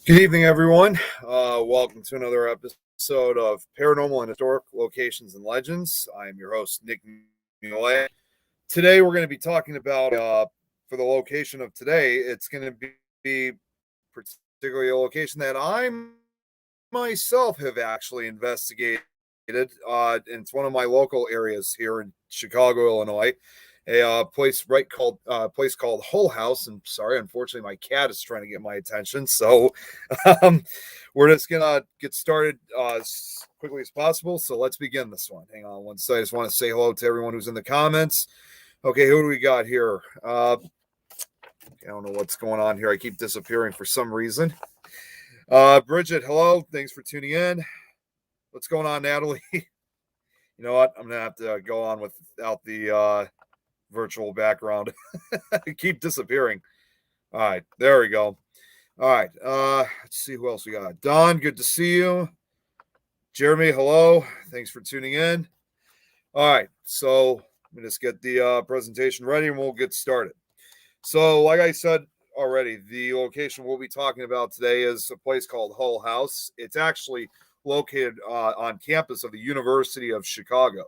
Good evening, everyone. Welcome to another episode of Paranormal and Historic Locations and Legends. I am your host, Nick Mulay. Today, we're going to be talking about, for the location of today, it's going to be particularly a location that I myself have actually investigated. And it's one of my local areas here in Chicago, Illinois. A place called Hull House. And sorry, unfortunately, my cat is trying to get my attention. So um, we're just gonna get started as quickly as possible. So let's begin this one. Hang on one second. I just want to say hello to everyone who's in the comments. Okay, who do we got here? I don't know what's going on here. I keep disappearing for some reason. Bridget, hello. Thanks for tuning in. What's going on, Natalie? You know what? I'm gonna have to go on without the virtual background. I keep disappearing. All right, there we go. All right, let's see who else we got. Don, good to see you. Jeremy, hello. Thanks for tuning in. All right, so let me just get the presentation ready and we'll get started. So, like I said already, the location we'll be talking about today is a place called Hull House. It's actually located on campus of the University of Chicago.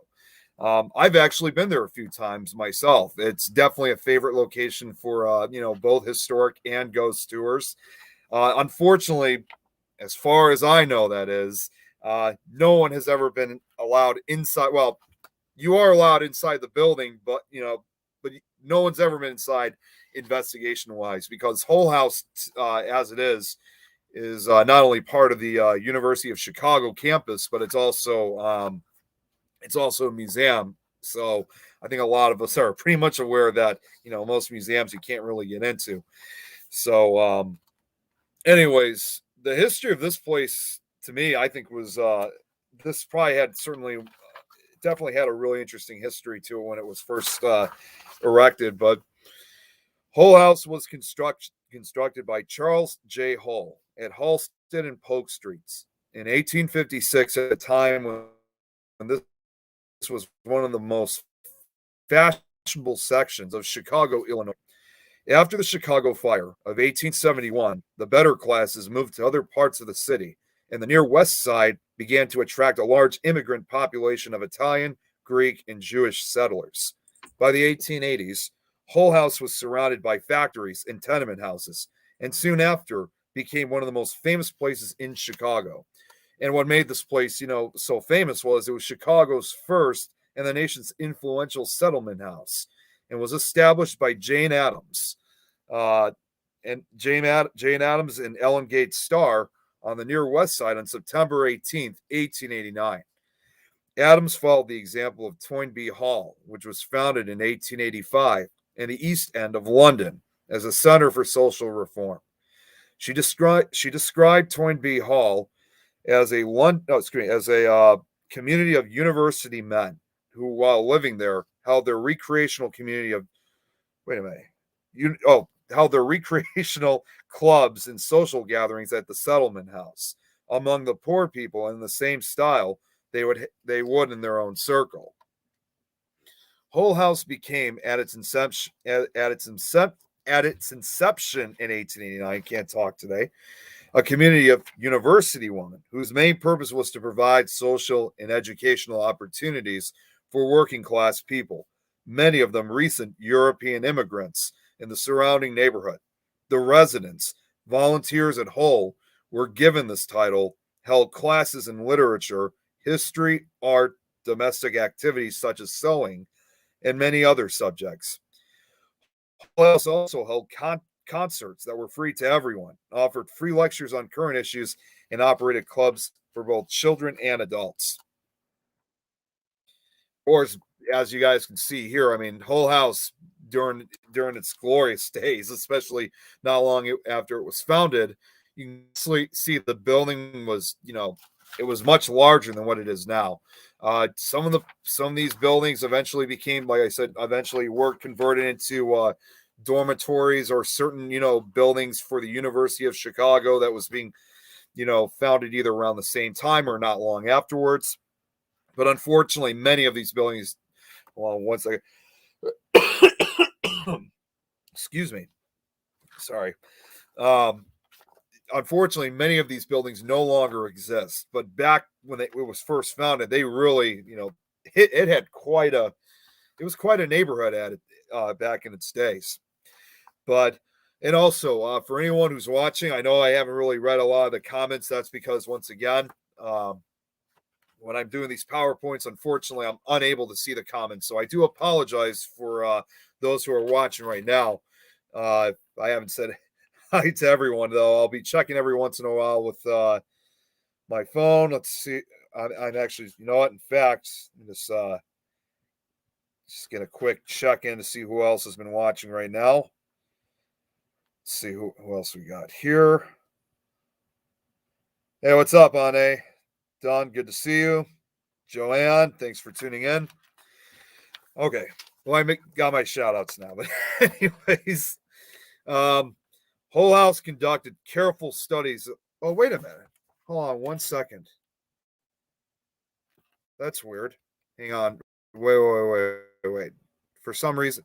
I've actually been there a few times myself. It's definitely a favorite location for both historic and ghost tours. Unfortunately, as far as I know, that is, no one has ever been allowed inside. Well, you are allowed inside the building, but no one's ever been inside investigation wise because Hull House, as it is not only part of the University of Chicago campus, but it's also a museum. So I think a lot of us are pretty much aware that, most museums you can't really get into. So, anyways, the history of this place to me, I think was, this probably definitely had a really interesting history to it when it was first erected. But Hull House was constructed by Charles J. Hull at Halsted and Polk Streets in 1856 at a time when this was one of the most fashionable sections of Chicago, Illinois. After the Chicago fire of 1871, the better classes moved to other parts of the city, and the near west side began to attract a large immigrant population of Italian, Greek, and Jewish settlers. By the 1880s, Hull House was surrounded by factories and tenement houses, and soon after became one of the most famous places in Chicago. And what made this place, so famous was it was Chicago's first and the nation's influential settlement house, and was established by Jane Addams, Jane Addams and Ellen Gates Starr on the near west side on September 18th, 1889. Addams followed the example of Toynbee Hall, which was founded in 1885 in the East End of London as a center for social reform. She described Toynbee Hall as a community of university men who, while living there, held their recreational clubs and social gatherings at the settlement house. Among the poor people in the same style they would in their own circle. Hull House became at its inception in 1889. Can't talk today. A community of university women whose main purpose was to provide social and educational opportunities for working class people, many of them recent European immigrants in the surrounding neighborhood. The residents, volunteers at Hull, were given this title, held classes in literature, history, art, domestic activities such as sewing, and many other subjects. Hull also held concerts that were free to everyone, offered free lectures on current issues, and operated clubs for both children and adults. Of course, as you guys can see here, I mean, Hull House during its glorious days, especially not long after it was founded, you can see the building was, it was much larger than what it is now. Some of these buildings eventually became, like I said, were converted into dormitories or certain, buildings for the University of Chicago that was being, founded either around the same time or not long afterwards. But unfortunately, many of these buildings, well, one second. Excuse me. Sorry. unfortunately, many of these buildings no longer exist. But back when it was first founded, they really, it had it was quite a neighborhood at it back in its days. But and also for anyone who's watching, I know I haven't really read a lot of the comments. That's because once again, when I'm doing these PowerPoints, unfortunately, I'm unable to see the comments. So I do apologize for those who are watching right now. I haven't said hi to everyone, though. I'll be checking every once in a while with my phone. Let's see. I'm actually, you know what? In fact, just get a quick check in to see who else has been watching right now. Let's see who else we got here. Hey, what's up, Anne? Don, good to see you. Joanne, thanks for tuning in. Okay. Well, got my shout outs now. But, anyways, Whole House conducted careful studies. Oh, wait a minute. Hold on 1 second. That's weird. Hang on. Wait. For some reason,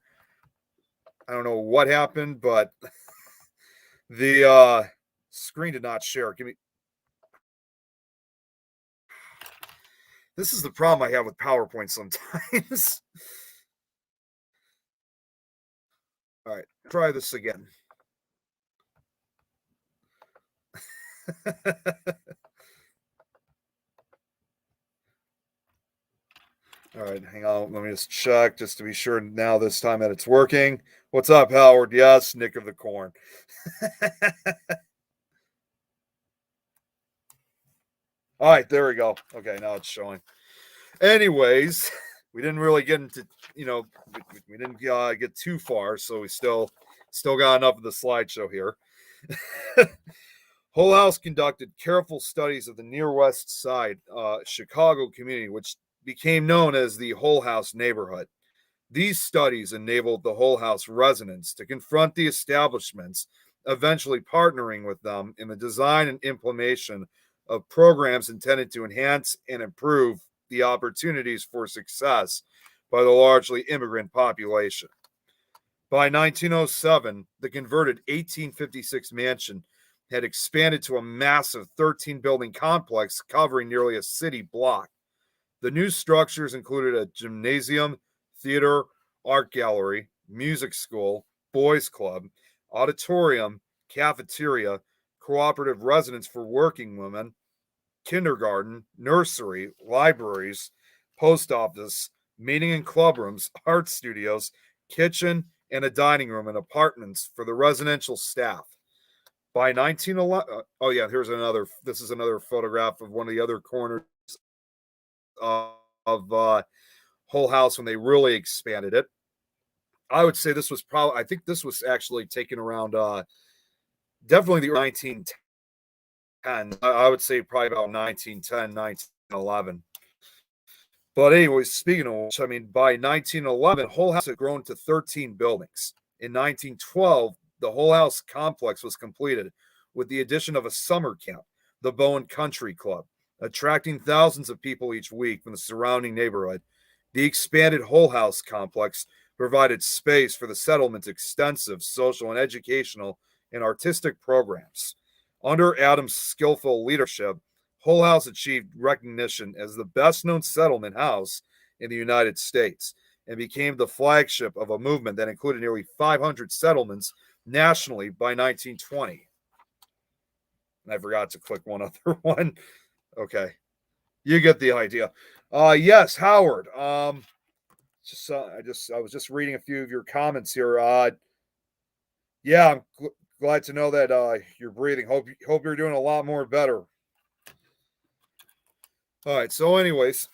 I don't know what happened, but the screen did not share. This is the problem I have with PowerPoint sometimes. All right, try this again. All right, hang on. Let me just check just to be sure now this time that it's working. What's up, Howard? Yes, Nick of the Corn. All right, there we go. Okay, now it's showing. Anyways, we didn't really get into, we didn't get too far, so we still got enough of the slideshow here. Whole House conducted careful studies of the near West Side Chicago community, which became known as the Whole House neighborhood. These studies enabled the Whole House residents to confront the establishments, eventually partnering with them in the design and implementation of programs intended to enhance and improve the opportunities for success by the largely immigrant population. By 1907, the converted 1856 mansion had expanded to a massive 13-building complex covering nearly a city block. The new structures included a gymnasium, theater, art gallery, music school, boys club, auditorium, cafeteria, cooperative residence for working women, kindergarten, nursery, libraries, post office, meeting and club rooms, art studios, kitchen, and a dining room and apartments for the residential staff. By 1911, oh yeah, this is another photograph of one of the other corners of Whole House when they really expanded it. I would say I think this was actually taken around definitely the 1910. I would say probably about 1910, 1911. But anyways, speaking of which, I mean, by 1911, Whole House had grown to 13 buildings. In 1912, the Whole House complex was completed with the addition of a summer camp, the Bowen Country Club, attracting thousands of people each week from the surrounding neighborhood. The expanded Whole House complex provided space for the settlement's extensive social and educational and artistic programs. Under Adams' skillful leadership, Whole House achieved recognition as the best known settlement house in the United States and became the flagship of a movement that included nearly 500 settlements nationally by 1920. And I forgot to click one other one. Okay. You get the idea. Yes, Howard. I was just reading a few of your comments here. Yeah, I'm glad to know that you're breathing. Hope you're doing a lot more better. All right. So, anyways,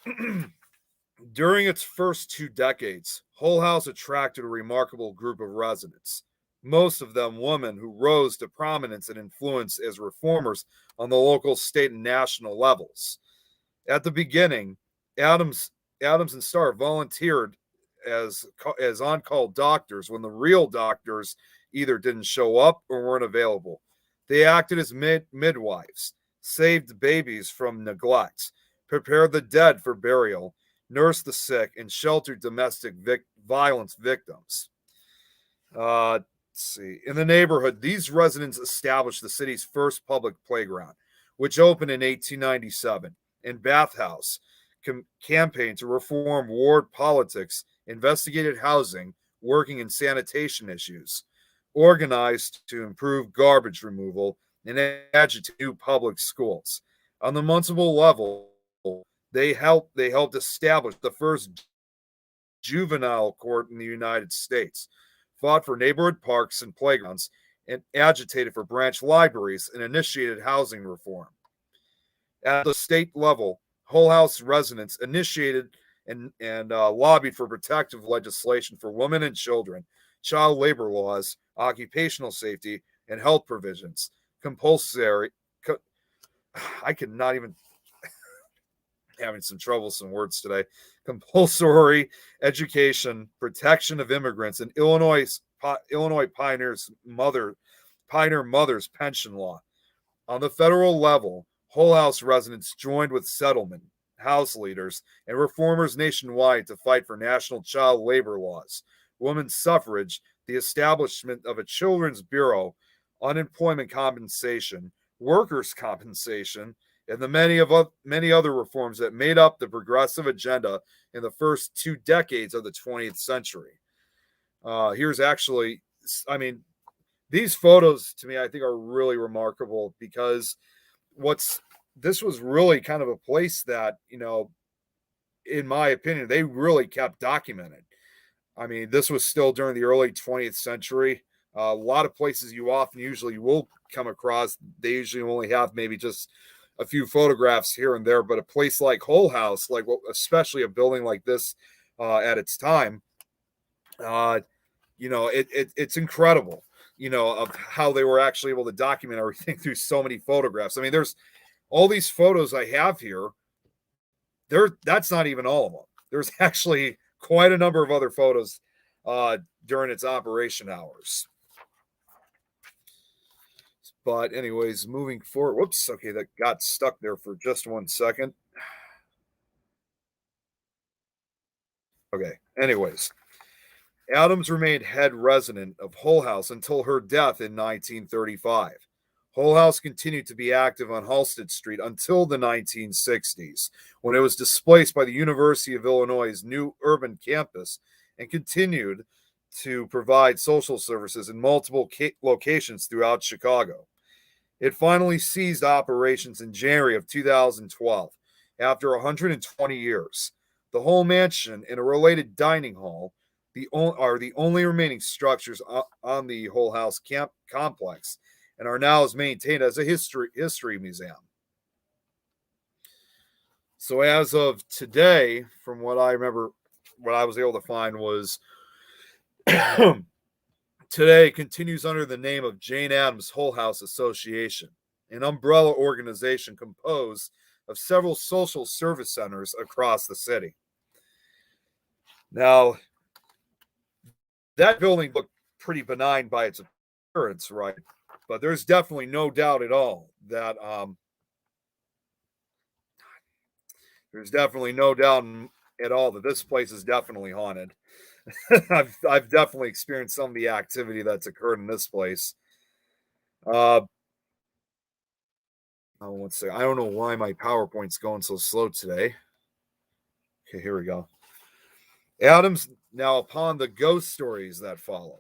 during its first 2 decades, Whole House attracted a remarkable group of residents. Most of them women who rose to prominence and influence as reformers on the local, state, and national levels. At the beginning, Adams and Starr volunteered as on-call doctors when the real doctors either didn't show up or weren't available. They acted as midwives, saved babies from neglect, prepared the dead for burial, nursed the sick, and sheltered domestic violence victims. see. In the neighborhood, these residents established the city's first public playground, which opened in 1897, and bathhouse campaign to reform ward politics, investigated housing, working and sanitation issues, organized to improve garbage removal, and agitated new public schools. On the municipal level, they helped establish the first juvenile court in the United States, fought for neighborhood parks and playgrounds, and agitated for branch libraries and initiated housing reform. At the state level, Hull House residents initiated and lobbied for protective legislation for women and children, child labor laws, occupational safety, and health provisions. Compulsory, I cannot even having some troublesome words today. Compulsory education, protection of immigrants, and Illinois Pioneer Mothers Pension Law. On the federal level, Hull House residents joined with settlement, House leaders, and reformers nationwide to fight for national child labor laws, women's suffrage, the establishment of a children's bureau, unemployment compensation, workers' compensation, and the many other reforms that made up the progressive agenda in the first 2 decades of the 20th century. Here's actually, I mean, these photos to me, I think, are really remarkable because this was really kind of a place that, in my opinion, they really kept documented. I mean, this was still during the early 20th century. A lot of places you usually will come across, they usually only have maybe just a few photographs here and there, but a place like Hull House, especially a building like this at its time, it's incredible, of how they were actually able to document everything through so many photographs. I mean, there's all these photos I have here. That's not even all of them. There's actually quite a number of other photos during its operation hours. But anyways, moving forward. Whoops. Okay, that got stuck there for just 1 second. Okay. Anyways, Adams remained head resident of Hull House until her death in 1935. Hull House continued to be active on Halsted Street until the 1960s, when it was displaced by the University of Illinois' new urban campus and continued to provide social services in multiple locations throughout Chicago. It finally ceased operations in January of 2012 after 120 years. The whole mansion and a related dining hall are the only remaining structures on the Hull House complex and are now maintained as a history museum. So as of today, from what I remember, what I was able to find was today continues under the name of Jane Addams Hull House Association, an umbrella organization composed of several social service centers across the city. Now, that building looked pretty benign by its appearance, right? But there's definitely no doubt at all that this place is definitely haunted. I've definitely experienced some of the activity that's occurred in this place. Let's see. I don't know why my PowerPoint's going so slow today. Okay, here we go. Adams, now upon the ghost stories that follow.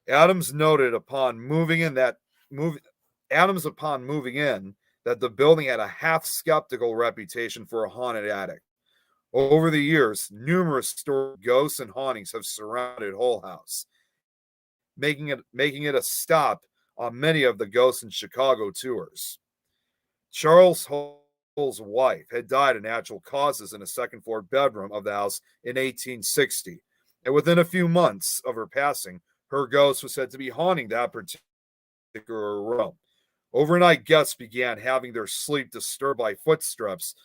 Adams noted upon moving in that the building had a half skeptical reputation for a haunted attic. Over the years, numerous stories of ghosts and hauntings have surrounded Hull House, making it a stop on many of the Ghosts in Chicago tours. Charles Hull's wife had died of natural causes in a second-floor bedroom of the house in 1860, and within a few months of her passing, her ghost was said to be haunting that particular room. Overnight guests began having their sleep disturbed by footsteps,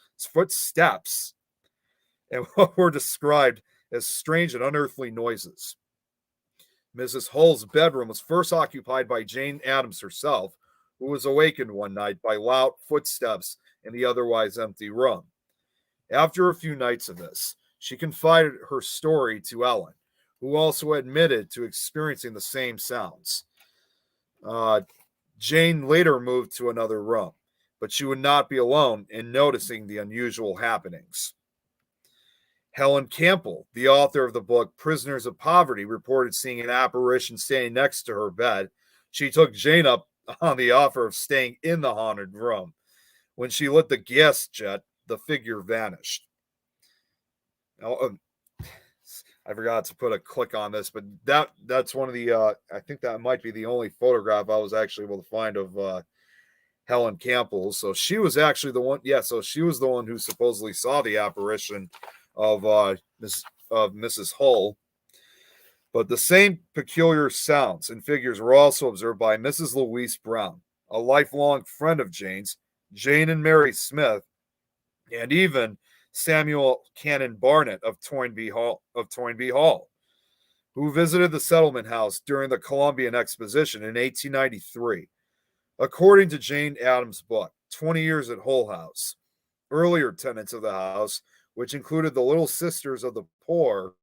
and what were described as strange and unearthly noises. Mrs. Hull's bedroom was first occupied by Jane Addams herself, who was awakened one night by loud footsteps in the otherwise empty room. After a few nights of this, she confided her story to Ellen, who also admitted to experiencing the same sounds. Uh, Jane later moved to another room, but she would not be alone in noticing the unusual happenings. Helen Campbell, the author of the book Prisoners of Poverty, reported seeing an apparition standing next to her bed. She took Jane up on the offer of staying in the haunted room. When she lit the gas jet, the figure vanished. Now, I forgot to put a click on this, but that's one of the I think that might be the only photograph I was actually able to find of Helen Campbell. So she was actually the one. Yeah, so she was the one who supposedly saw the apparition of Mrs. Hull. But the same peculiar sounds and figures were also observed by Mrs. Louise Brown, a lifelong friend of Jane's, Jane and Mary Smith, and even Samuel Cannon Barnett of Toynbee Hall, who visited the settlement house during the Columbian Exposition in 1893. According to Jane Addams' book, 20 Years at Hull House, earlier tenants of the house, which included the Little Sisters of the Poor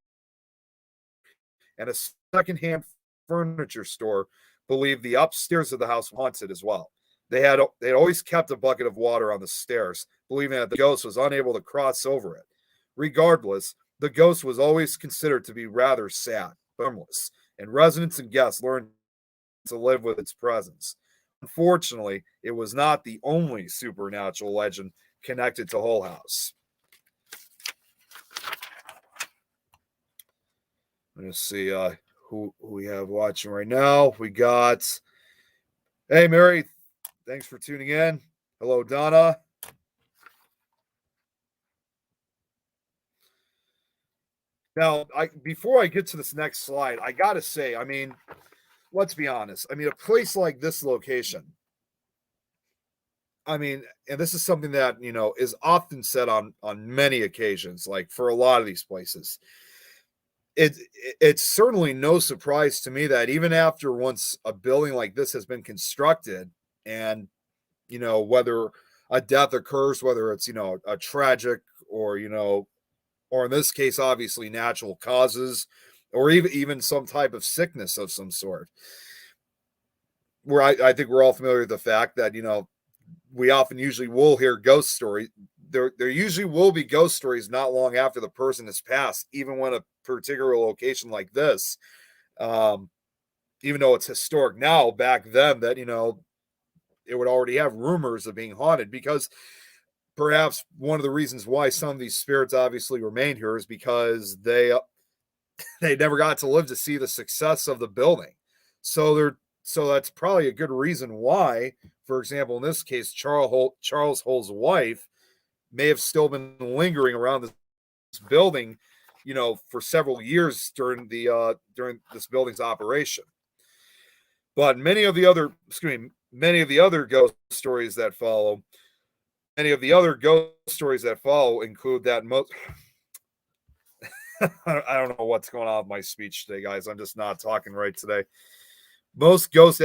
and a secondhand furniture store, believed the upstairs of the house was haunted as well. They had always kept a bucket of water on the stairs, believing that the ghost was unable to cross over it. Regardless, the ghost was always considered to be rather sad, harmless, and residents and guests learned to live with its presence. Unfortunately, it was not the only supernatural legend connected to Hull House. Let's see who we have watching right now. We got, hey, Mary, thanks for tuning in. Hello, Donna. Now, before I get to this next slide, I got to say, I mean, let's be honest. I mean, a place like this location, I mean, and this is something that, is often said on many occasions, like for a lot of these places. It's certainly no surprise to me that even after once a building like this has been constructed and, whether a death occurs, whether it's, a tragic or, or in this case, obviously natural causes, or even some type of sickness of some sort. Where I think we're all familiar with the fact that, we often usually will hear ghost stories. There usually will be ghost stories not long after the person has passed, even when a particular location like this, even though it's historic now, back then that, it would already have rumors of being haunted, because perhaps one of the reasons why some of these spirits obviously remain here is because they never got to live to see the success of the building. So that's probably a good reason why, for example, in this case, Charles Hull's wife may have still been lingering around this building, for several years during this building's operation. But many of the other ghost stories that follow, include that most. I don't know what's going on with my speech today, guys. I'm just not talking right today. Most ghost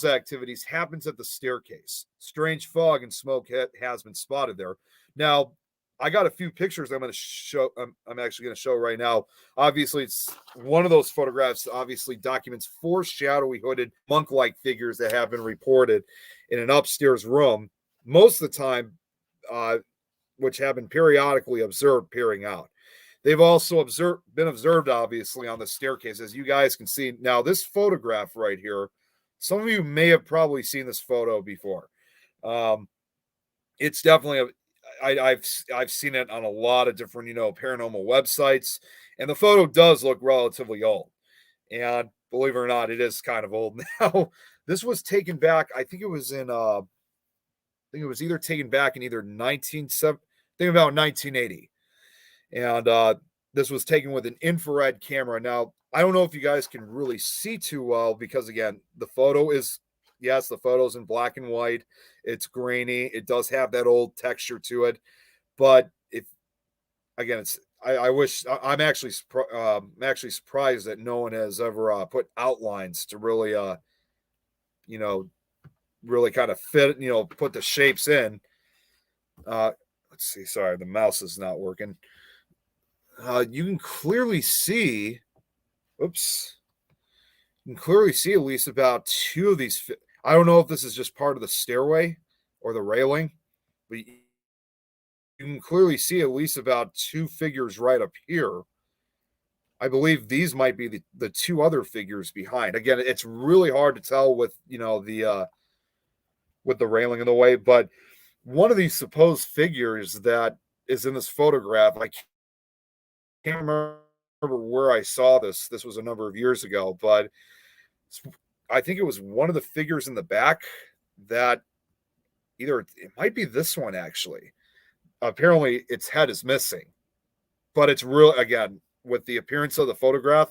activities happens at the staircase. Strange fog and smoke has been spotted there. Now, I got a few pictures I'm going to show. I'm actually going to show right now. Obviously, it's one of those photographs. Obviously, documents 4 shadowy hooded monk-like figures that have been reported in an upstairs room. Most of the time, which have been periodically observed peering out. They've also been observed, obviously, on the staircase, as you guys can see. Now, this photograph right here, some of you may have probably seen this photo before. It's definitely I've seen it on a lot of different, paranormal websites, and the photo does look relatively old. And believe it or not, it is kind of old now. This was taken back, I think it was either taken back in either 1980. And this was taken with an infrared camera. Now, I don't know if you guys can really see too well, because again, the photo's in black and white. It's grainy. It does have that old texture to it. But I'm actually surprised that no one has ever put outlines to really, really kind of fit, put the shapes in. Let's see. Sorry, the mouse is not working. You can clearly see, oops, you can clearly see at least about two of these. I don't know if this is just part of the stairway or the railing, but you can clearly see at least about two figures right up here. I believe these might be the two other figures behind. Again, it's really hard to tell with the with the railing in the way, but one of these supposed figures that is in this photograph, I can't remember where I saw this. This was a number of years ago, but I think it was one of the figures in the back that either it might be this one actually. Apparently, its head is missing, but it's real again with the appearance of the photograph.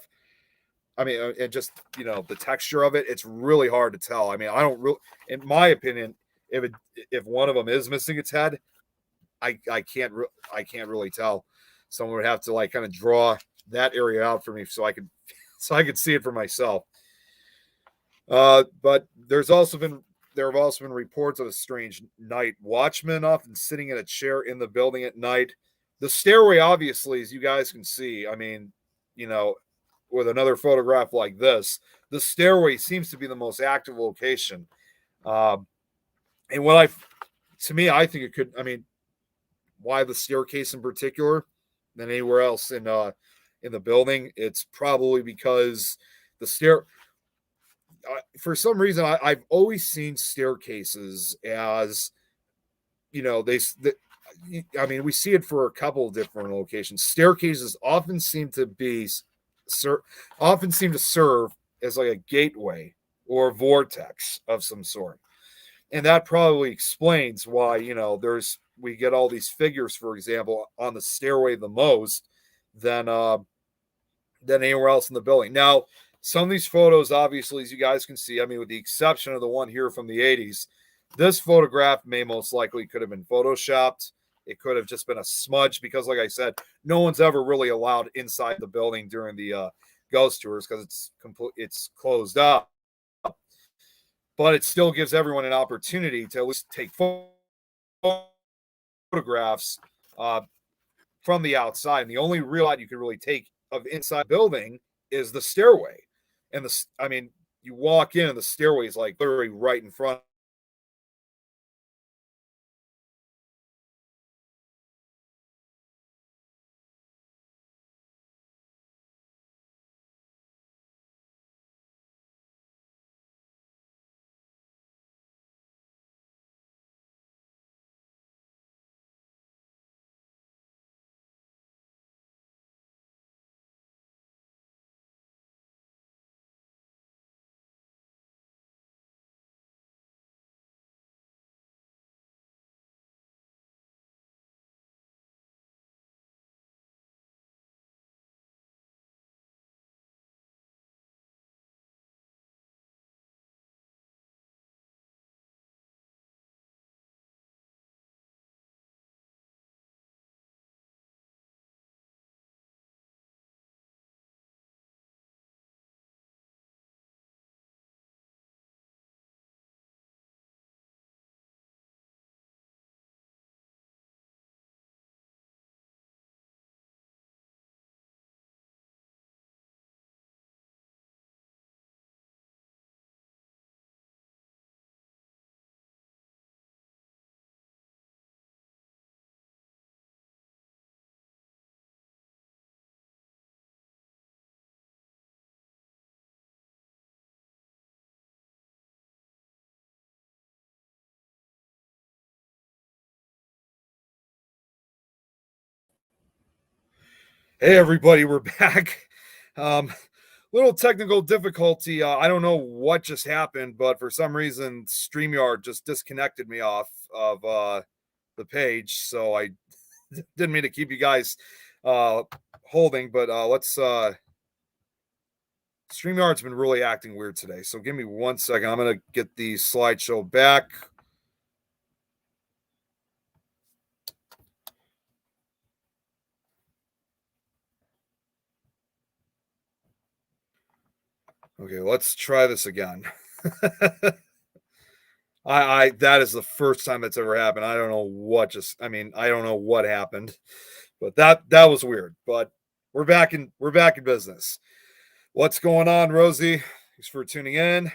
I mean, and just the texture of it, it's really hard to tell. I mean, I don't really, in my opinion, if one of them is missing its head, I can't really tell. Someone would have to like kind of draw that area out for me so I could see it for myself. But there have also been reports of a strange night watchman often sitting in a chair in the building at night. The stairway, obviously, as you guys can see, I mean, you know, with another photograph like this, the stairway seems to be the most active location. Um, and what to me, I think it could. I mean, why the staircase in particular than anywhere else in the building? It's probably because the stair. For some reason, I've always seen staircases as I mean, we see it for a couple of different locations. Staircases often seem to serve as like a gateway or a vortex of some sort, and that probably explains why we get all these figures, for example, on the stairway the most than anywhere else in the building. Now, some of these photos, obviously, as you guys can see, I mean, with the exception of the one here from the 80s, this photograph may most likely could have been photoshopped. It could have just been a smudge because, like I said, no one's ever really allowed inside the building during the ghost tours because it's closed up. But it still gives everyone an opportunity to at least take photographs uh, from the outside. And the only real shot you can really take of inside the building is the stairway. And I mean, you walk in and the stairway is like literally right in front. Hey, everybody, we're back. Little technical difficulty. I don't know what just happened, but for some reason, StreamYard just disconnected me off of the page. So I didn't mean to keep you guys holding, but let's. StreamYard's been really acting weird today. So give me 1 second. I'm going to get the slideshow back. Okay, let's try this again. That is the first time that's ever happened. I don't know what I don't know what happened, But that was weird. But we're back in business. What's going on, Rosie? Thanks for tuning in.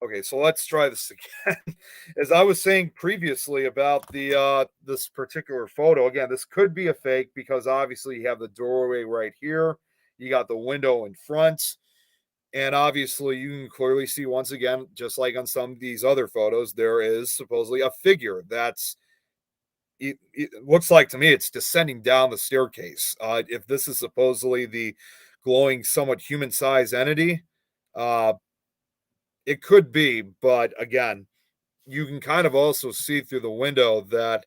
Okay, so let's try this again. As I was saying previously about the this particular photo, again, this could be a fake because obviously you have the doorway right here, you got the window in front, and obviously you can clearly see once again, just like on some of these other photos, there is supposedly a figure that's it looks like to me it's descending down the staircase. If this is supposedly the glowing, somewhat human-sized entity, uh, it could be, but again, you can kind of also see through the window that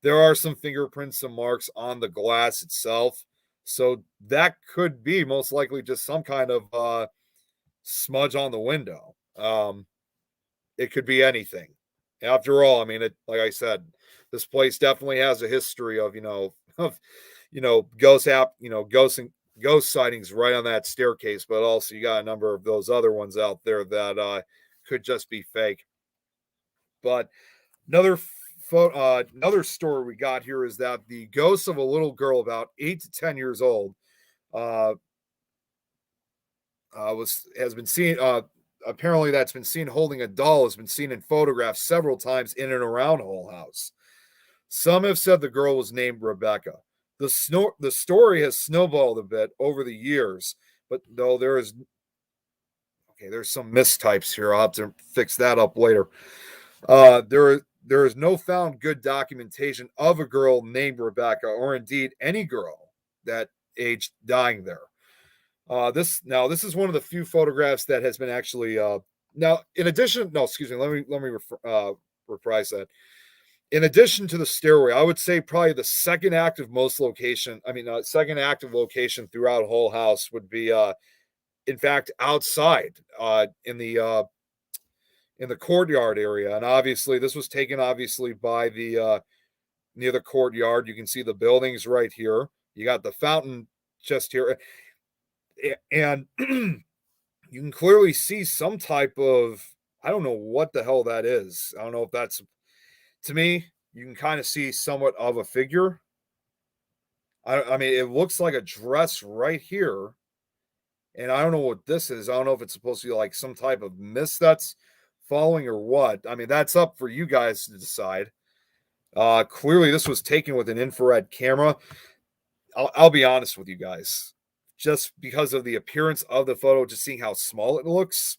there are some fingerprints, some marks on the glass itself. So that could be most likely just some kind of smudge on the window. It could be anything. After all, I mean, like I said, this place definitely has a history of of ghost sightings right on that staircase, but also you got a number of those other ones out there that could just be fake. But another story we got here is that the ghost of a little girl about 8 to 10 years old uh, has been seen. Apparently, that's been seen holding a doll. Has been seen in photographs several times in and around Hull House. Some have said the girl was named Rebecca. The story has snowballed a bit over the years, but though there's some mistypes here. I'll have to fix that up later. There is no found good documentation of a girl named Rebecca, or indeed any girl that aged dying there. This is one of the few photographs that has been actually now in addition. No, excuse me. Let me reprise that. In addition to the stairway, I would say probably the second active second active location throughout Hull House would be, in fact, outside in the courtyard area, and obviously this was taken obviously by the near the courtyard. You can see the buildings right here. You got the fountain just here, and you can clearly see some type of, I don't know what the hell that is. I don't know if that's, to me, you can kind of see somewhat of a figure. I mean, it looks like a dress right here, and I don't know what this is. I don't know if it's supposed to be like some type of mist that's following or what. I mean, that's up for you guys to decide. Clearly, this was taken with an infrared camera. I'll be honest with you guys. Just because of the appearance of the photo, just seeing how small it looks,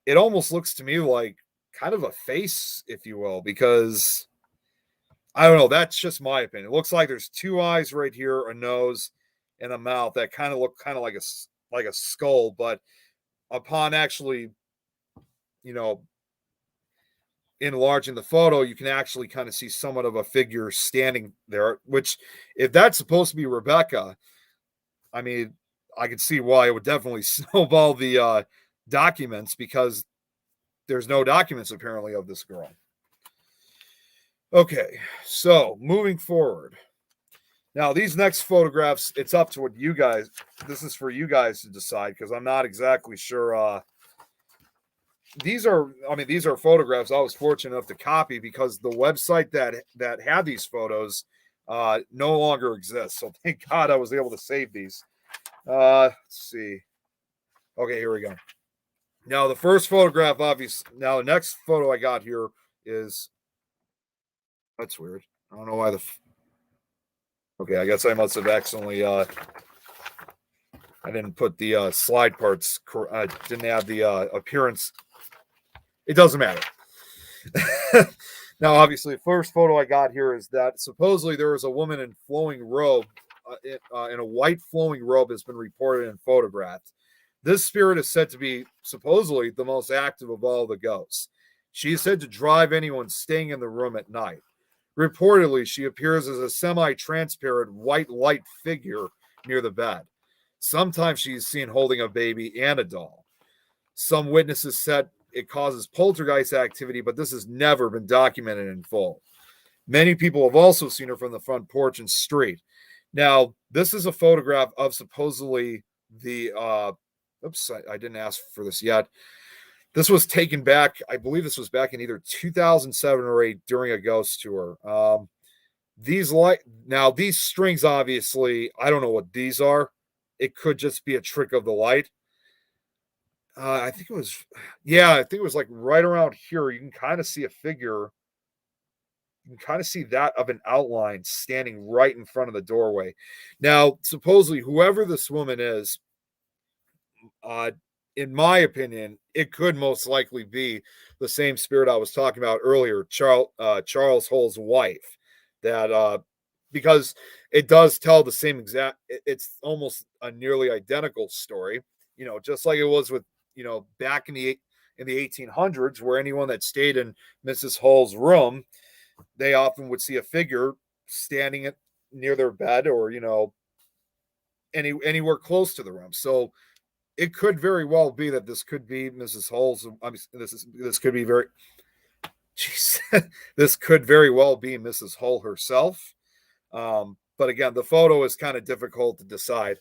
it almost looks to me like kind of a face, if you will, because I don't know. That's just my opinion. It looks like there's two eyes right here, a nose, and a mouth that kind of look kind of like a skull. But upon actually, you know, enlarging the photo, you can actually kind of see somewhat of a figure standing there. Which, if that's supposed to be Rebecca, I mean, I could see why it would definitely snowball the documents, because there's no documents apparently of this girl. Okay, so moving forward. Now, these next photographs, it's up to what you guys, this is for you guys to decide, because I'm not exactly sure. These are photographs I was fortunate enough to copy, because the website that had these photos no longer exists. So thank God I was able to save these. Let's see. Okay, here we go. Now, the first photograph, obviously, now the next photo I got here is, that's weird. I don't know why okay, I guess I must have accidentally, I didn't put the slide parts, didn't have the appearance. It doesn't matter. Now, obviously, the first photo I got here is that supposedly there is a woman in flowing robe, in a white flowing robe, has been reported and photographed. This spirit is said to be supposedly the most active of all the ghosts. She is said to drive anyone staying in the room at night. Reportedly, she appears as a semi-transparent white light figure near the bed. Sometimes she is seen holding a baby and a doll. Some witnesses said it causes poltergeist activity, but this has never been documented in full. Many people have also seen her from the front porch and street. Now, this is a photograph of supposedly the, I didn't ask for this yet. This was taken back, I believe this was back in either 2007 or 2008 during a ghost tour. these strings, obviously, I don't know what these are. It could just be a trick of the light. I think it was, yeah, I think it was like right around here. You can kind of see a figure. You can kind of see that of an outline standing right in front of the doorway. Now, supposedly, whoever this woman is, uh, in my opinion, it could most likely be the same spirit I was talking about earlier, Charles Hull's wife. That because it does tell the same exact. It's almost a nearly identical story. Just like it was with back in the 1800s, where anyone that stayed in Mrs. Hull's room, they often would see a figure standing near their bed, or anywhere close to the room. So it could very well be that this could be Mrs. Hull's. I mean, this could be very. Jeez, this could very well be Mrs. Hull herself. But again, the photo is kind of difficult to decide.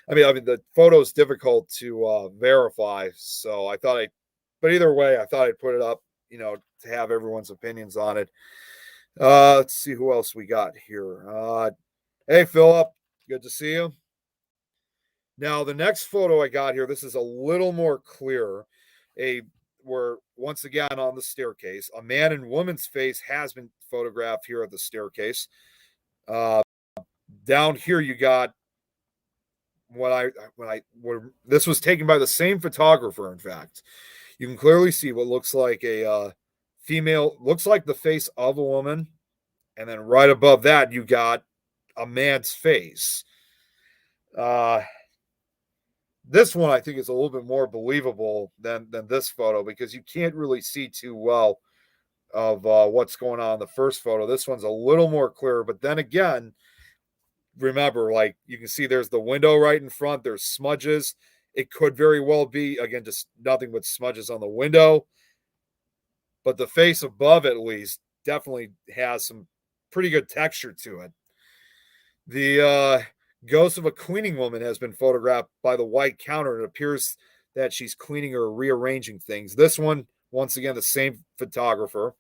I mean, the photo is difficult to verify. So I thought but either way, I thought I'd put it up, to have everyone's opinions on it. Let's see who else we got here. Hey, Philip, good to see you. Now, the next photo I got here, this is a little more clear. We're once again on the staircase. A man and woman's face has been photographed here at the staircase. Down here, you got this was taken by the same photographer. In fact, you can clearly see what looks like a female, looks like the face of a woman, and then right above that, you got a man's face. This one I think is a little bit more believable than this photo, because you can't really see too well of what's going on in the first photo. This one's a little more clear, but then again, remember, like, you can see there's the window right in front. There's smudges. It could very well be, again, just nothing but smudges on the window. But the face above, at least, definitely has some pretty good texture to it. The ghost of a cleaning woman has been photographed by the white counter. It appears that she's cleaning or rearranging things. This one, once again, the same photographer.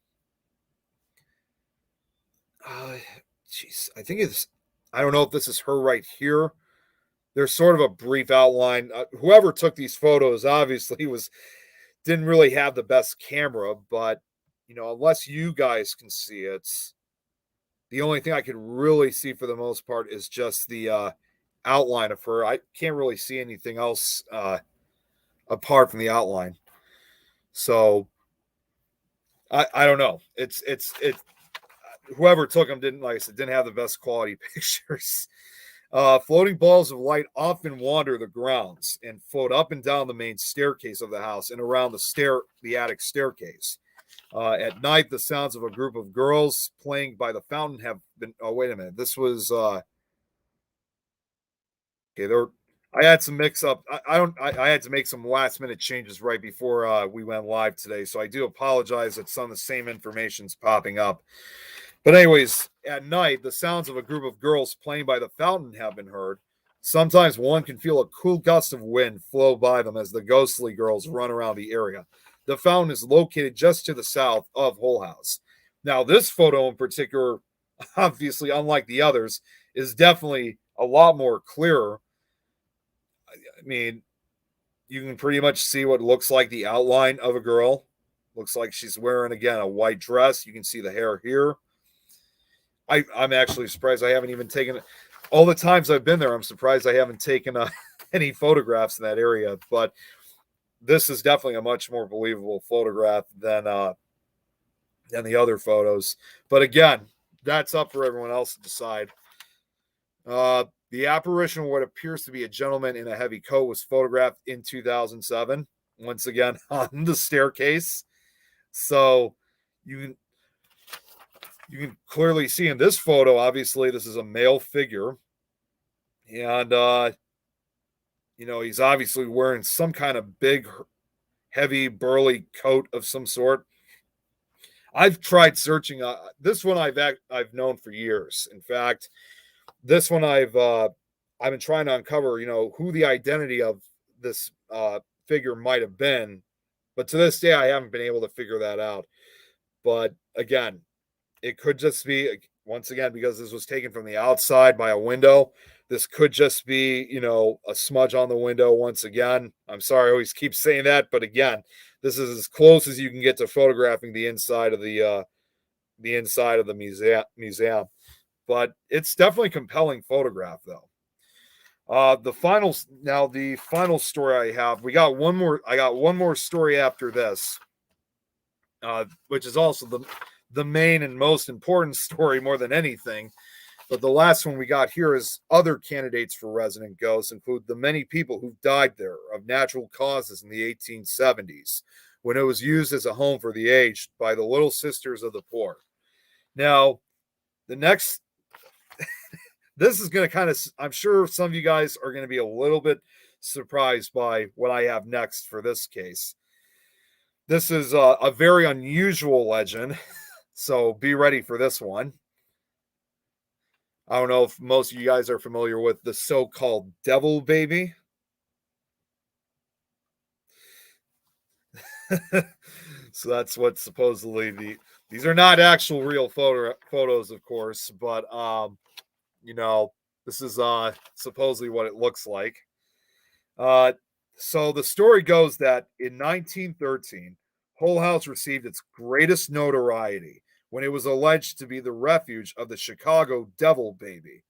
I think I don't know if this is her right here. There's sort of a brief outline. Whoever took these photos obviously didn't really have the best camera, but unless you guys can see it, the only thing I can really see for the most part is just the outline of her. I can't really see anything else apart from the outline. So I don't know. It's whoever took them didn't, like I said, didn't have the best quality pictures. Floating balls of light often wander the grounds and float up and down the main staircase of the house and around the attic staircase. At night, the sounds of a group of girls playing by the fountain have been. Oh, wait a minute. This was okay. I had some mix up. I had to make some last minute changes right before we went live today, so I do apologize that some of the same information's popping up. But anyways, at night, the sounds of a group of girls playing by the fountain have been heard. Sometimes one can feel a cool gust of wind flow by them as the ghostly girls run around the area. The fountain is located just to the south of Hull House. Now, this photo in particular, obviously, unlike the others, is definitely a lot more clearer. I mean, you can pretty much see what looks like the outline of a girl. Looks like she's wearing, again, a white dress. You can see the hair here. I'm actually surprised I haven't even taken all the times I've been there. I'm surprised I haven't taken any photographs in that area. But this is definitely a much more believable photograph than the other photos. But again, that's up for everyone else to decide. The apparition of what appears to be a gentleman in a heavy coat was photographed in 2007. Once again, on the staircase. So you can clearly see in this photo, obviously, this is a male figure. And, he's obviously wearing some kind of big, heavy, burly coat of some sort. I've tried searching. This one I've known for years. In fact, this one I've been trying to uncover, who the identity of this figure might have been. But to this day, I haven't been able to figure that out. But again, it could just be, once again, because this was taken from the outside by a window, this could just be, a smudge on the window once again. I'm sorry I always keep saying that, but again, this is as close as you can get to photographing the inside of the museum. But it's definitely a compelling photograph, though. The final story I have, we got one more. I got one more story after this, which is also the main and most important story more than anything. But the last one we got here is other candidates for resident ghosts include the many people who died there of natural causes in the 1870s when it was used as a home for the aged by the Little Sisters of the Poor. Now, the next, this is going to kind of, I'm sure some of you guys are going to be a little bit surprised by what I have next for this case. This is a very unusual legend, so be ready for this one. I don't know if most of you guys are familiar with the so-called devil baby. So that's what supposedly these are not actual real photos, of course, but this is supposedly what it looks like. So the story goes that in 1913, Hull House received its greatest notoriety when it was alleged to be the refuge of the Chicago Devil Baby.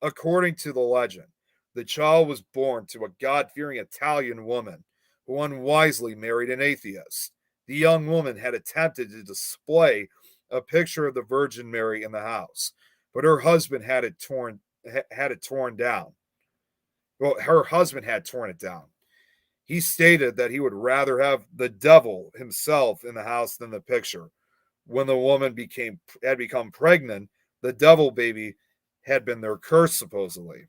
According to the legend, the child was born to a God-fearing Italian woman who unwisely married an atheist. The young woman had attempted to display a picture of the Virgin Mary in the house, but her husband had it torn down. Well, her husband had torn it down. He stated that he would rather have the devil himself in the house than the picture. When the woman had become pregnant, the devil baby had been their curse, supposedly.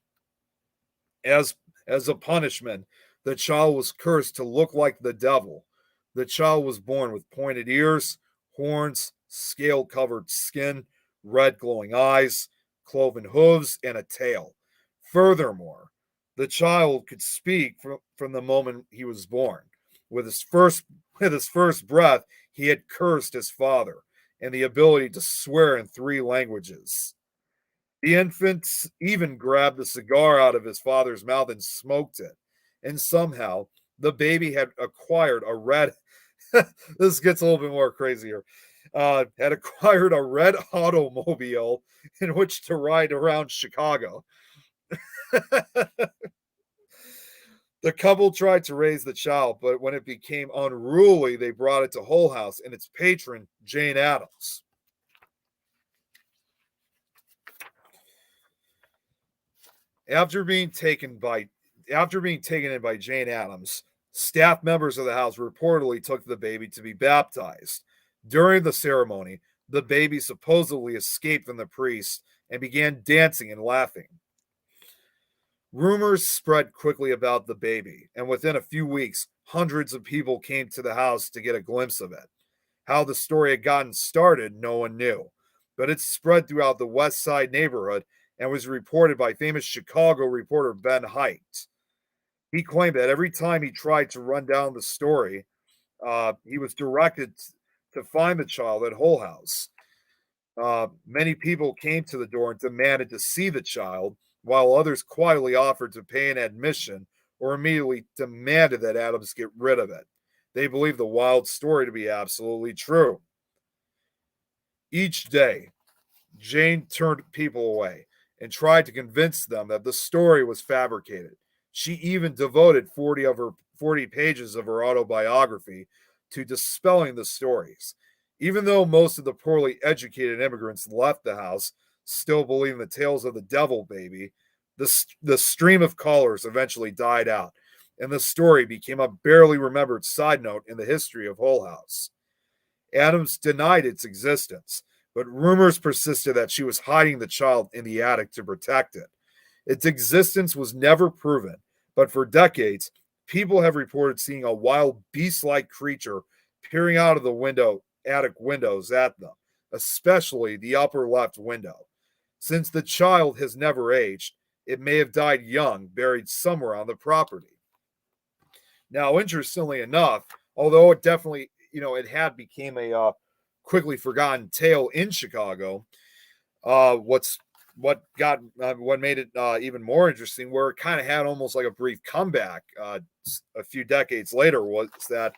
As a punishment, the child was cursed to look like the devil. The child was born with pointed ears, horns, scale-covered skin, red glowing eyes, cloven hooves, and a tail. Furthermore, the child could speak from the moment he was born. With his first breath, he had cursed his father and the ability to swear in 3 languages. The infant even grabbed the cigar out of his father's mouth and smoked it. And somehow, the baby had acquired a red. This gets a little bit more crazier. Had acquired a red automobile in which to ride around Chicago. The couple tried to raise the child, but when it became unruly, they brought it to Hull House and its patron, Jane Addams. After being taken in by Jane Addams, staff members of the house reportedly took the baby to be baptized. During the ceremony, the baby supposedly escaped from the priest and began dancing and laughing. Rumors spread quickly about the baby, and within a few weeks, hundreds of people came to the house to get a glimpse of it. How the story had gotten started, no one knew, but it spread throughout the West Side neighborhood and was reported by famous Chicago reporter Ben Hite. He claimed that every time he tried to run down the story, he was directed to find the child at Hull House. Many people came to the door and demanded to see the child, while others quietly offered to pay an admission or immediately demanded that Adams get rid of it. They believed the wild story to be absolutely true. Each day, Jane turned people away and tried to convince them that the story was fabricated. She even devoted 40 pages of her autobiography to dispelling the stories. Even though most of the poorly educated immigrants left the house, still believing the tales of the devil baby, the stream of callers eventually died out, and the story became a barely remembered side note in the history of Hull House. Adams denied its existence, but rumors persisted that she was hiding the child in the attic to protect it. Its existence was never proven, but for decades, people have reported seeing a wild beast-like creature peering out of the attic windows at them, especially the upper left window. Since the child has never aged, it may have died young, buried somewhere on the property. Now, interestingly enough, although it definitely, it had became a quickly forgotten tale in Chicago, What's what made it even more interesting, where it kind of had almost like a brief comeback a few decades later, was that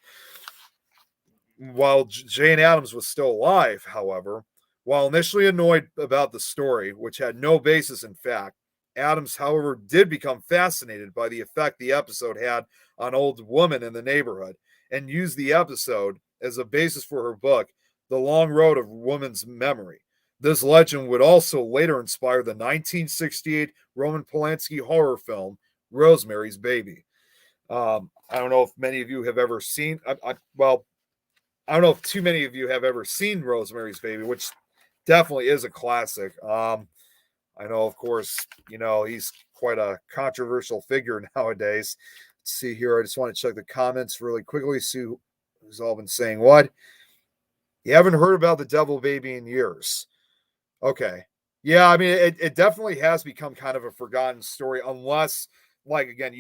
while Jane Addams was still alive, however, while initially annoyed about the story, which had no basis in fact, Addams, however, did become fascinated by the effect the episode had on old women in the neighborhood and used the episode as a basis for her book, The Long Road of Woman's Memory. This legend would also later inspire the 1968 Roman Polanski horror film, Rosemary's Baby. I don't know if many of you have ever seen, well, I don't know if too many of you have ever seen Rosemary's Baby, which definitely is a classic. I know, of course, he's quite a controversial figure nowadays. Let's see here. I just want to check the comments really quickly, see who's all been saying what. You haven't heard about the Devil Baby in years. Okay. Yeah, I mean, it definitely has become kind of a forgotten story, unless, like, again,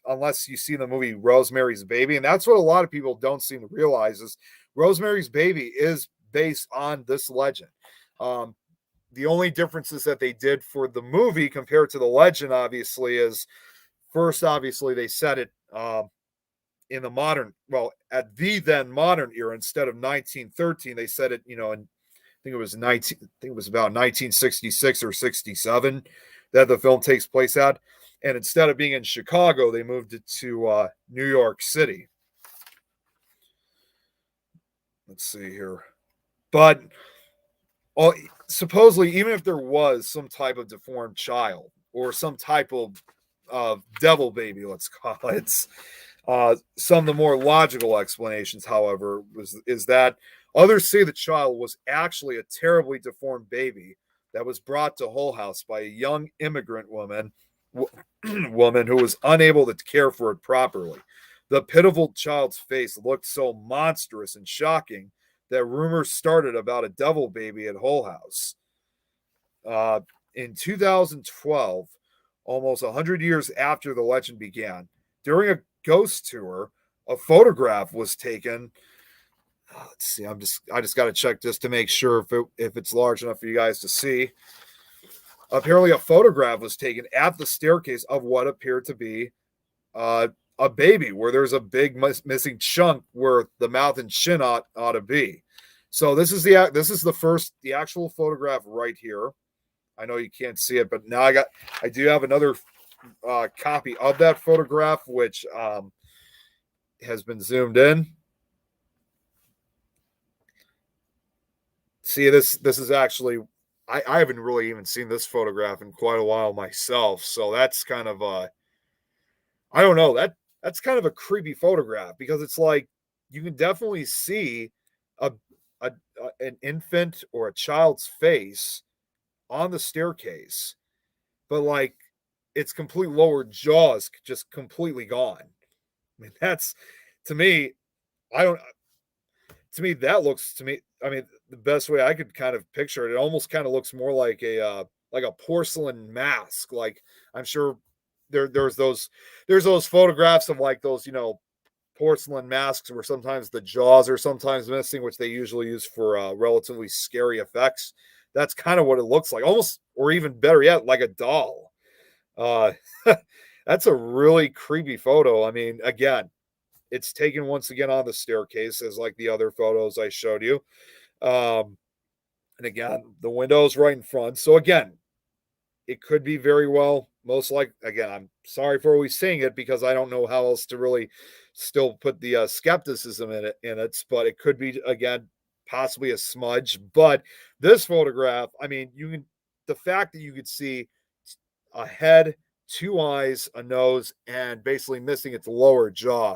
unless you see the movie Rosemary's Baby. And that's what a lot of people don't seem to realize is Rosemary's Baby is based on this legend. The only differences that they did for the movie compared to the legend, obviously, is first, obviously, they set it in the modern, well, at the then modern era instead of 1913. They set it, in I think it was about 1966 or 67 that the film takes place at. And instead of being in Chicago, they moved it to New York City. Let's see here. But supposedly, even if there was some type of deformed child or some type of devil baby, let's call it, some of the more logical explanations, however, is that others say the child was actually a terribly deformed baby that was brought to Hull House by a young immigrant woman who was unable to care for it properly. The pitiful child's face looked so monstrous and shocking that rumors started about a devil baby at Hull House. In 2012, almost 100 years after the legend began, during a ghost tour, a photograph was taken. Let's see. I just got to check just to make sure if it's large enough for you guys to see. Apparently, a photograph was taken at the staircase of what appeared to be a baby, where there's a big missing chunk where the mouth and chin ought to be. So this is the actual photograph right here. I know you can't see it, but now I do have another copy of that photograph, which has been zoomed in. See, this is actually, I haven't really even seen this photograph in quite a while myself, so that's kind of I don't know, that's kind of a creepy photograph, because it's like you can definitely see a an infant or a child's face on the staircase, but like its complete lower jaw is just completely gone. I mean, that's, to me, I don't to me that looks, to me, I mean, the best way I could kind of picture it, it almost kind of looks more like a porcelain mask. Like, I'm sure there's those photographs of like those, porcelain masks where sometimes the jaws are sometimes missing, which they usually use for relatively scary effects. That's kind of what it looks like, almost, or even better yet, like a doll. Uh, that's a really creepy photo. I mean, again, it's taken once again on the staircase, as like the other photos I showed you. And again, the window is right in front. So again, it could be very well, most like, again, I'm sorry for always saying it because I don't know how else to really still put the skepticism in it, but it could be, again, possibly a smudge. But this photograph, I mean, the fact that you could see a head, two eyes, a nose, and basically missing its lower jaw,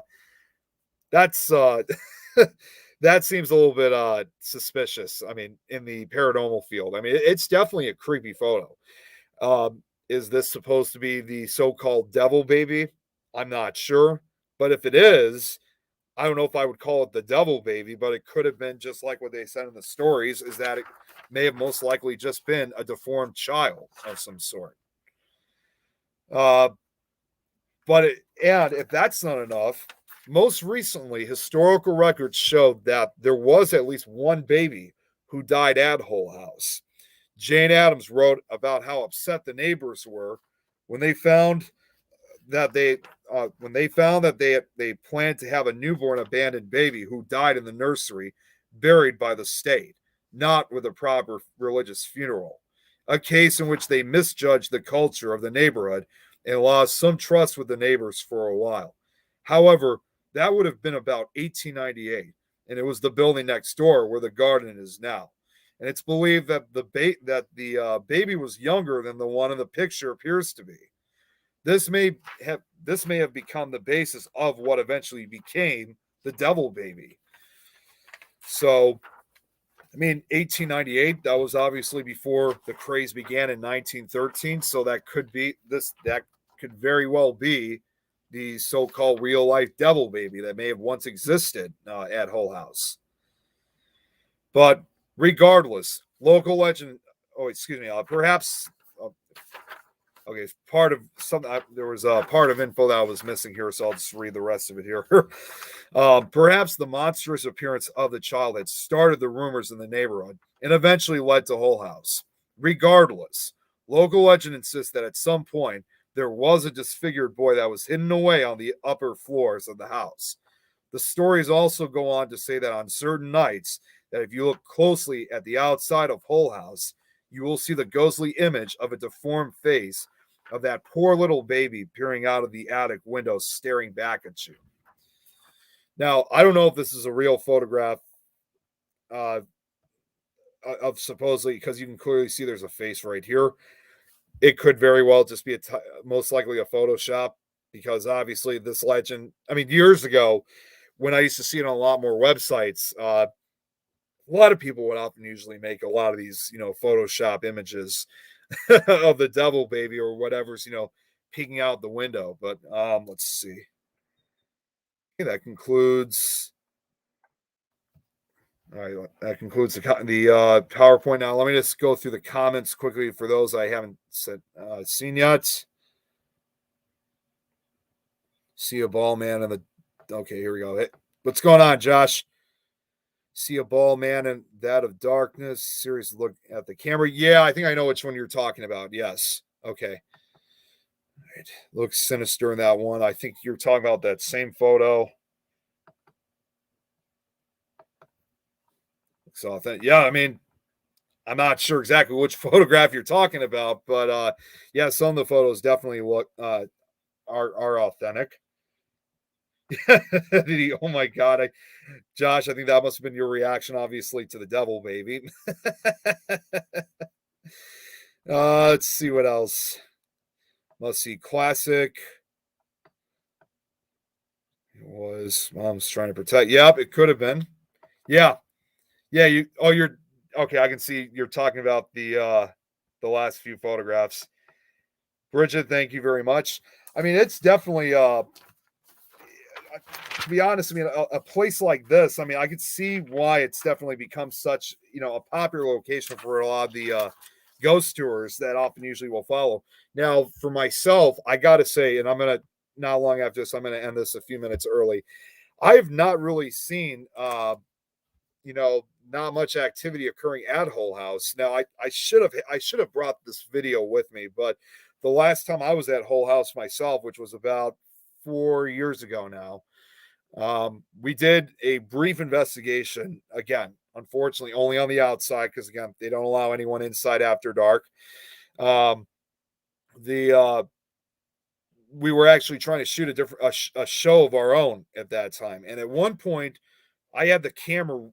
that's that seems a little bit suspicious. I mean, in the paranormal field, I mean, it's definitely a creepy photo. Is this supposed to be the so-called devil baby? I'm not sure, but if it is, I don't know if I would call it the devil baby, but it could have been just like what they said in the stories, is that it may have most likely just been a deformed child of some sort. And if that's not enough, most recently, historical records showed that there was at least one baby who died at Hull House. Jane Addams wrote about how upset the neighbors were when they found that they planned to have a newborn abandoned baby who died in the nursery buried by the state, not with a proper religious funeral. A case in which they misjudged the culture of the neighborhood and lost some trust with the neighbors for a while. However, that would have been about 1898, and it was the building next door where the garden is now. And it's believed that the baby was younger than the one in the picture appears to be. This may have become the basis of what eventually became the devil baby. So, I mean, 1898, that was obviously before the craze began in 1913, so that could very well be the so-called real life devil baby that may have once existed at Hull House. But regardless, local legend, oh excuse me, perhaps okay, part of something. There was a part of info that I was missing here, so I'll just read the rest of it here. Perhaps the monstrous appearance of the child had started the rumors in the neighborhood and eventually led to Hull House. Regardless, local legend insists that at some point there was a disfigured boy that was hidden away on the upper floors of the house. The stories also go on to say that on certain nights, that if you look closely at the outside of Hull House, you will see the ghostly image of a deformed face of that poor little baby peering out of the attic window, staring back at you. Now, I don't know if this is a real photograph uh, of supposedly, because you can clearly see there's a face right here. It could very well just be most likely a Photoshop, because obviously this legend, I mean, years ago, when I used to see it on a lot more websites, a lot of people would often usually make a lot of these, Photoshop images of the devil baby or whatever's, peeking out the window. But let's see. Okay, that concludes. All right, that concludes the PowerPoint. Now, let me just go through the comments quickly for those I haven't seen yet. See a ball man in the. Okay, here we go. Hey, what's going on, Josh? See a ball man in that of darkness. Serious look at the camera. Yeah, I think I know which one you're talking about. Yes. Okay. All right. Looks sinister in that one. I think you're talking about that same photo. So yeah, I mean, I'm not sure exactly which photograph you're talking about, but yeah, some of the photos definitely look are authentic. Oh my god, Josh, I think that must have been your reaction, obviously, to the devil baby. Let's see what else. Let's see, classic. It was mom's trying to protect. Yep, it could have been. Yeah, yeah. You're okay. I can see you're talking about the last few photographs. Bridget, thank you very much. I mean, it's definitely to be honest, I mean, a place like this, I mean, I could see why it's definitely become such, a popular location for a lot of the ghost tours that often usually will follow. Now, for myself, I got to say, and not long after this, I'm going to end this a few minutes early. I've not really seen, not much activity occurring at Hull House. Now, I should have brought this video with me, but the last time I was at Hull House myself, which was about 4 years ago now, we did a brief investigation, again, unfortunately only on the outside, because again, they don't allow anyone inside after dark. The We were actually trying to shoot a show of our own at that time, and at one point I had the camera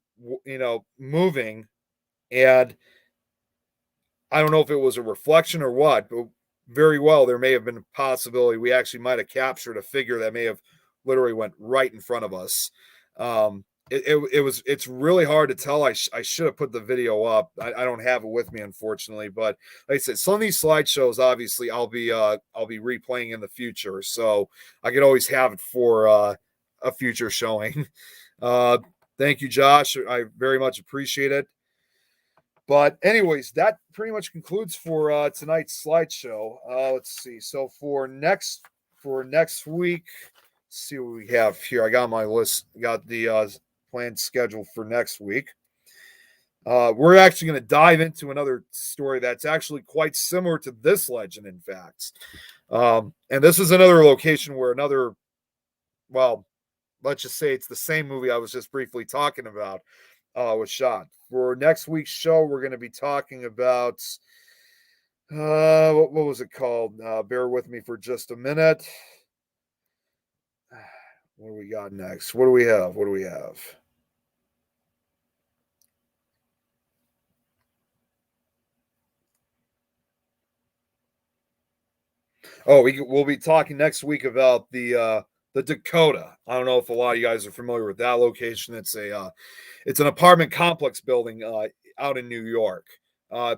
moving, and I don't know if it was a reflection or what, but very well there may have been a possibility we actually might have captured a figure that may have literally went right in front of us. It's really hard to tell. I should have put the video up. I don't have it with me, unfortunately, but like I said, some of these slideshows obviously I'll be replaying in the future, so I could always have it for a future showing. Thank you, Josh. I very much appreciate it. But anyways, that pretty much concludes for tonight's slideshow. Let's see. So for next week, let's see what we have here. I got my list. Got the planned schedule for next week. We're actually going to dive into another story that's actually quite similar to this legend, in fact. And this is another location where well, let's just say it's the same movie I was just briefly talking about was shot. For next week's show, we're going to be talking about what was it called? Bear with me for just a minute. What do we got next? What do we have? What do we have? Oh, we'll be talking next week about the Dakota. I don't know if a lot of you guys are familiar with that location. It's an apartment complex building out in New York. Uh,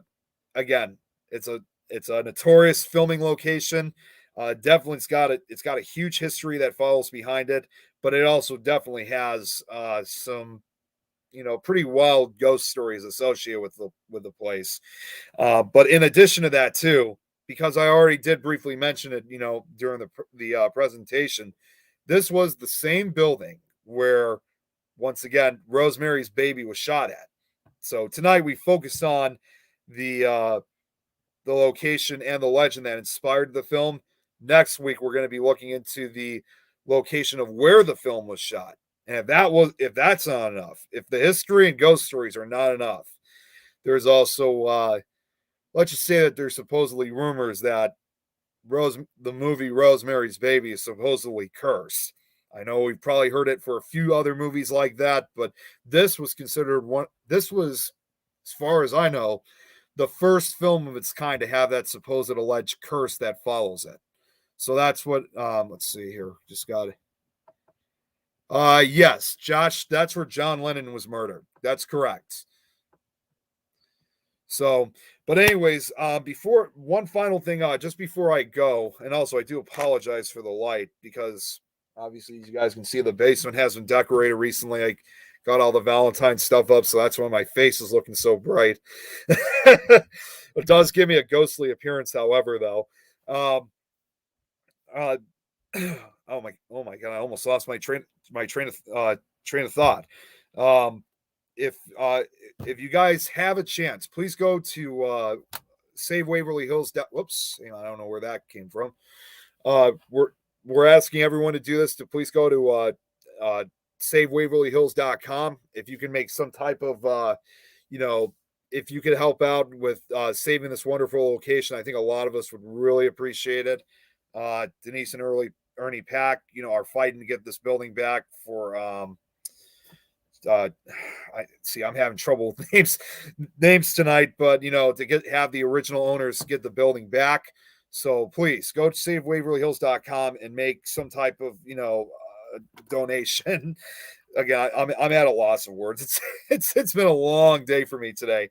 again, it's a notorious filming location. Definitely, it's got a huge history that follows behind it, but it also definitely has some pretty wild ghost stories associated with the place. But in addition to that, too, because I already did briefly mention it, during the presentation, this was the same building where, once again, Rosemary's Baby was shot at. So tonight we focused on the the location and the legend that inspired the film. Next week we're going to be looking into the location of where the film was shot. And if that's not enough, if the history and ghost stories are not enough, there's also let's just say that there's supposedly rumors that the movie Rosemary's Baby is supposedly cursed. I know we've probably heard it for a few other movies like that, but this was considered one. This was, as far as I know, the first film of its kind to have that supposed alleged curse that follows it. So that's what. Let's see here. Just got it. Yes, Josh. That's where John Lennon was murdered. That's correct. So, but anyways, before one final thing, just before I go, and also I do apologize for the light because obviously you guys can see the basement has been decorated recently. I got all the Valentine stuff up, so that's why my face is looking so bright. It does give me a ghostly appearance, however, though. Um, uh, oh my god, I almost lost my train of thought. Um, if uh if you guys have a chance, please go to Save Waverly Hills. Whoops, I don't know where that came from. We're asking everyone to do this to please go to savewaverlyhills.com. If you can make some type of you know if you could help out with saving this wonderful location, I think a lot of us would really appreciate it. Denise and Ernie Pack, are fighting to get this building back for uh I'm having trouble with names tonight, but to have the original owners get the building back. So please go to savewaverlyhills.com and make some type of donation. Again, I'm at a loss of words. It's been a long day for me today.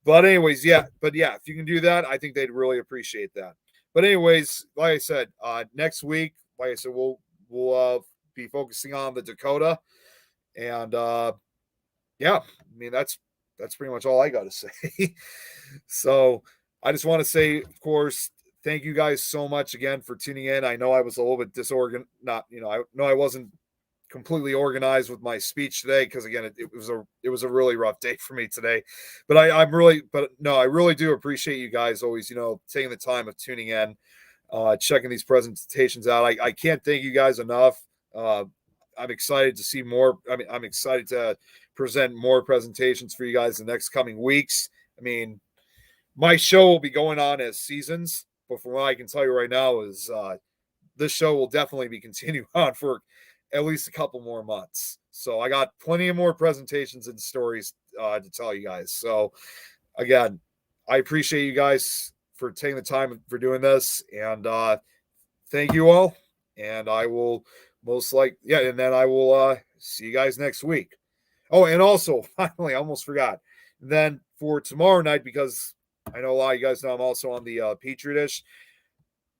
But anyways, if you can do that, I think they'd really appreciate that. But anyways, like I said, next week, like I said, we'll be focusing on the Dakota. And yeah, I mean that's pretty much all I got to say. So I just want to say, of course, thank you guys so much again for tuning in. I know I was a little bit disorganized. Not, I know I wasn't completely organized with my speech today because again, it was a really rough day for me today. But I really do appreciate you guys always, taking the time of tuning in, checking these presentations out. I can't thank you guys enough. I'm excited to see more. I mean, I'm excited to present more presentations for you guys in the next coming weeks. I mean, my show will be going on as seasons, but from what I can tell you right now is this show will definitely be continuing on for at least a couple more months. So I got plenty of more presentations and stories to tell you guys. So again, I appreciate you guys for taking the time for doing this, and thank you all. And I will and then I will see you guys next week. Oh, and also finally, I almost forgot. Then for tomorrow night, because I know a lot of you guys know I'm also on the Petri dish.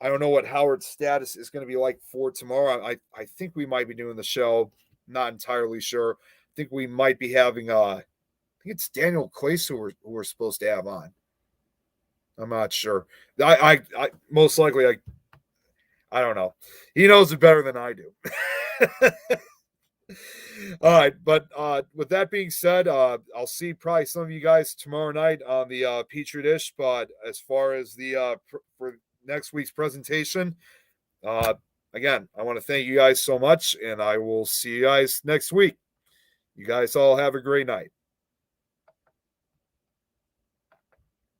I don't know what Howard's status is going to be like for tomorrow. I think we might be doing the show. Not entirely sure. I think we might be having I think it's Daniel Clace who we're supposed to have on. I'm not sure. I most likely I don't know. He knows it better than I do. All right, but with that being said, I'll see probably some of you guys tomorrow night on the Petri dish. But as far as the for next week's presentation, uh, again, I want to thank you guys so much, and I will see you guys next week. You guys all have a great night.